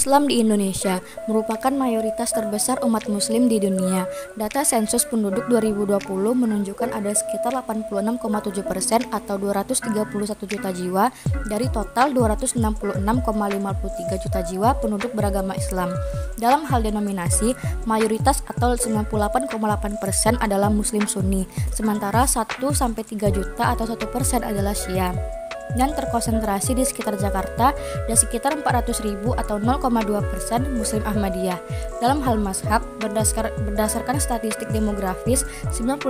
Islam di Indonesia merupakan mayoritas terbesar umat muslim di dunia. Data sensus penduduk 2020 menunjukkan ada sekitar 86,7% atau 231 juta jiwa dari total 266,53 juta jiwa penduduk beragama Islam. Dalam hal denominasi, mayoritas atau 98,8% adalah muslim Sunni, sementara 1-3 juta atau 1% adalah Syiah, dan terkonsentrasi di sekitar Jakarta dan sekitar 400.000 atau 0,2% Muslim Ahmadiyah. Dalam hal mazhab, berdasarkan statistik demografis, 99%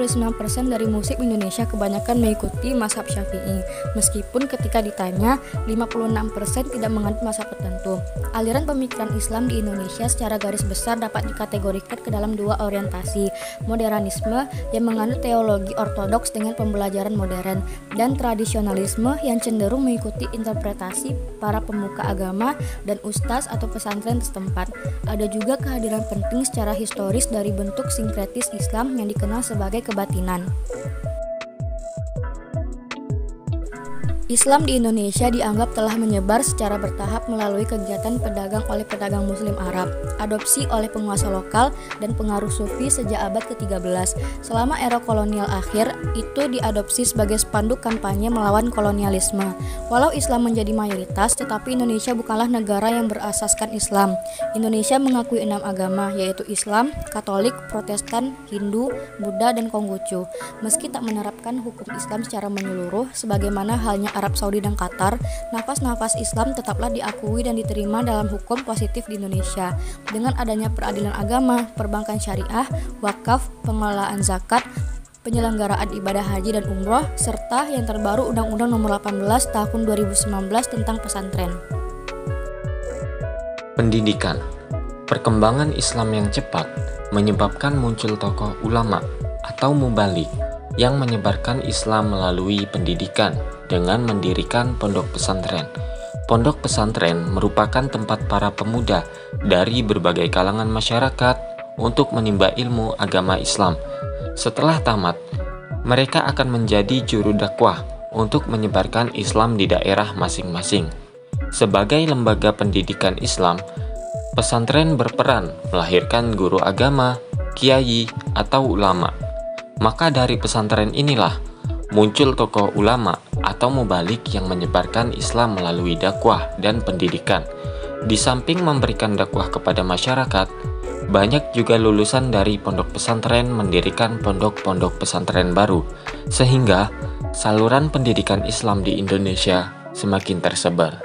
dari muslim Indonesia kebanyakan mengikuti mazhab Syafi'i, meskipun ketika ditanya, 56% tidak menganut mazhab tertentu. Aliran pemikiran Islam di Indonesia secara garis besar dapat dikategorikan ke dalam dua orientasi, modernisme yang menganut teologi ortodoks dengan pembelajaran modern, dan tradisionalisme yang cenderung mengikuti interpretasi para pemuka agama dan ustaz atau pesantren setempat. Ada juga kehadiran penting secara historis dari bentuk sinkretis Islam yang dikenal sebagai kebatinan. Islam di Indonesia dianggap telah menyebar secara bertahap melalui kegiatan pedagang oleh pedagang muslim Arab, adopsi oleh penguasa lokal, dan pengaruh sufi sejak abad ke-13. Selama era kolonial akhir, itu diadopsi sebagai spanduk kampanye melawan kolonialisme. Walau Islam menjadi mayoritas, tetapi Indonesia bukanlah negara yang berasaskan Islam. Indonesia mengakui 6 agama, yaitu Islam, Katolik, Protestan, Hindu, Buddha, dan Konghucu. Meski tak menerapkan hukum Islam secara menyeluruh, sebagaimana halnya Arab Saudi dan Qatar, nafas-nafas Islam tetaplah diakui dan diterima dalam hukum positif di Indonesia. Dengan adanya peradilan agama, perbankan syariah, wakaf, pengelolaan zakat, penyelenggaraan ibadah haji dan umroh, serta yang terbaru Undang-Undang Nomor 18 Tahun 2019 tentang pesantren. Pendidikan. Perkembangan Islam yang cepat menyebabkan muncul tokoh ulama atau mubalik yang menyebarkan Islam melalui pendidikan dengan mendirikan pondok pesantren. Pondok pesantren merupakan tempat para pemuda dari berbagai kalangan masyarakat untuk menimba ilmu agama Islam. Setelah tamat, mereka akan menjadi juru dakwah untuk menyebarkan Islam di daerah masing-masing. Sebagai lembaga pendidikan Islam, pesantren berperan melahirkan guru agama, kiai, atau ulama. Maka dari pesantren inilah muncul tokoh ulama atau mubalik yang menyebarkan Islam melalui dakwah dan pendidikan. Di samping memberikan dakwah kepada masyarakat, banyak juga lulusan dari pondok pesantren mendirikan pondok-pondok pesantren baru, sehingga saluran pendidikan Islam di Indonesia semakin tersebar.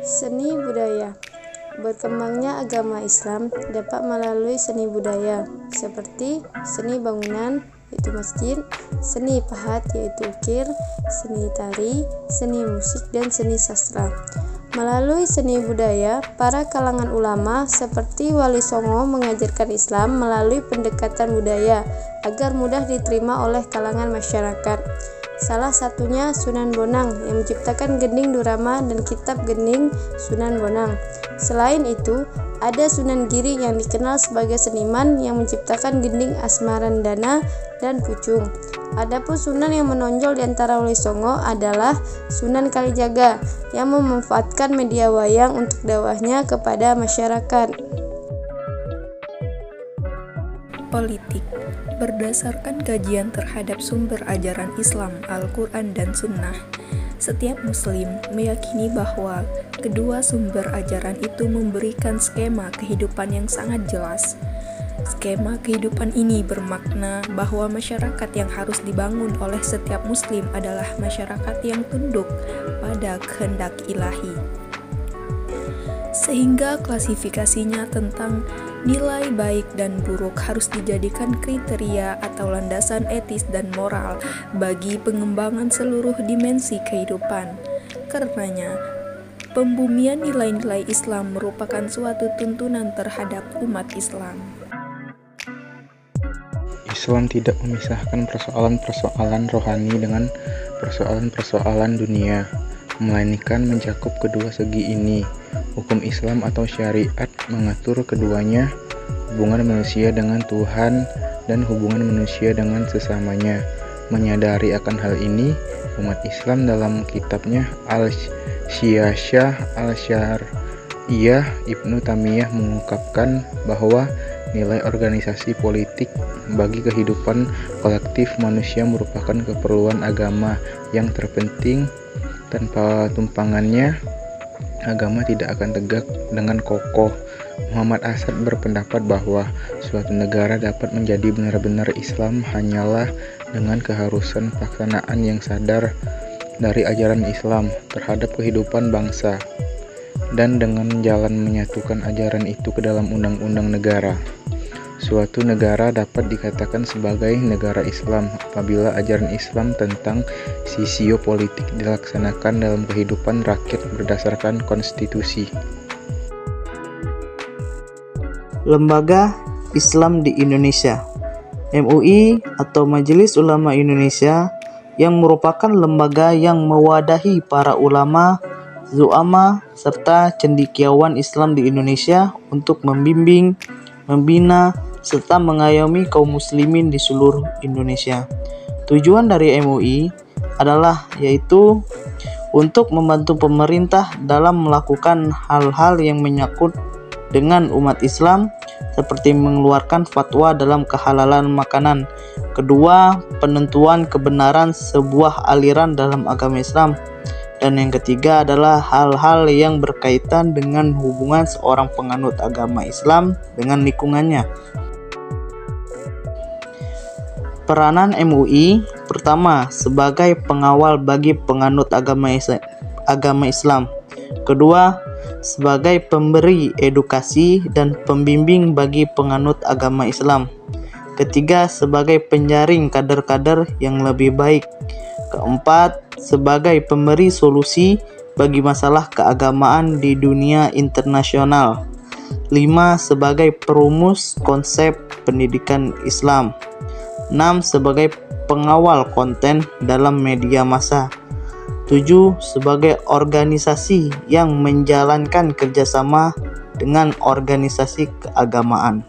Seni budaya. Berkembangnya agama Islam dapat melalui seni budaya, seperti seni bangunan, yaitu masjid, seni pahat, yaitu ukir, seni tari, seni musik, dan seni sastra. Melalui seni budaya, para kalangan ulama seperti Wali Songo mengajarkan Islam melalui pendekatan budaya agar mudah diterima oleh kalangan masyarakat. Salah satunya Sunan Bonang yang menciptakan Gending Durama dan kitab Gending Sunan Bonang. Selain itu, ada Sunan Giri yang dikenal sebagai seniman yang menciptakan Gending Asmarandana dan Pucung. Adapun sunan yang menonjol di antara Wali Songo adalah Sunan Kalijaga yang memanfaatkan media wayang untuk dakwahnya kepada masyarakat. Politik. Berdasarkan kajian terhadap sumber ajaran Islam, Al-Quran, dan Sunnah, setiap Muslim meyakini bahwa kedua sumber ajaran itu memberikan skema kehidupan yang sangat jelas. Skema kehidupan ini bermakna bahwa masyarakat yang harus dibangun oleh setiap Muslim adalah masyarakat yang tunduk pada kehendak ilahi. Sehingga klasifikasinya tentang nilai baik dan buruk harus dijadikan kriteria atau landasan etis dan moral bagi pengembangan seluruh dimensi kehidupan. Karenanya, pembumian nilai-nilai Islam merupakan suatu tuntunan terhadap umat Islam. Islam tidak memisahkan persoalan-persoalan rohani dengan persoalan-persoalan dunia, melainkan mencakup kedua segi ini. Hukum Islam atau syariat mengatur keduanya, hubungan manusia dengan Tuhan dan hubungan manusia dengan sesamanya. Menyadari akan hal ini, umat Islam dalam kitabnya Syah Al-Syariyah Ibnu Taimiyah mengungkapkan bahwa nilai organisasi politik bagi kehidupan kolektif manusia merupakan keperluan agama yang terpenting. Tanpa tumpangannya, agama tidak akan tegak dengan kokoh. Muhammad Asad berpendapat bahwa suatu negara dapat menjadi benar-benar Islam hanyalah dengan keharusan pelaksanaan yang sadar dari ajaran Islam terhadap kehidupan bangsa, dan dengan jalan menyatukan ajaran itu ke dalam undang-undang negara. Suatu negara dapat dikatakan sebagai negara Islam apabila ajaran Islam tentang sosiopolitik dilaksanakan dalam kehidupan rakyat berdasarkan konstitusi. Lembaga Islam di Indonesia, MUI atau Majelis Ulama Indonesia, yang merupakan lembaga yang mewadahi para ulama, zu'ama, serta cendekiawan Islam di Indonesia untuk membimbing, membina, serta mengayomi kaum muslimin di seluruh Indonesia. Tujuan dari MUI adalah yaitu untuk membantu pemerintah dalam melakukan hal-hal yang menyangkut dengan umat Islam, seperti mengeluarkan fatwa dalam kehalalan makanan. Kedua, penentuan kebenaran sebuah aliran dalam agama Islam. Dan yang ketiga adalah hal-hal yang berkaitan dengan hubungan seorang penganut agama Islam dengan lingkungannya. Peranan MUI, pertama, sebagai pengawal bagi penganut agama Islam. Kedua, sebagai pemberi edukasi dan pembimbing bagi penganut agama Islam. Ketiga, sebagai penjaring kader-kader yang lebih baik. Keempat, sebagai pemberi solusi bagi masalah keagamaan di dunia internasional. 5. Sebagai perumus konsep pendidikan Islam. 6. Sebagai pengawal konten dalam media massa. 7. Sebagai organisasi yang menjalankan kerjasama dengan organisasi keagamaan.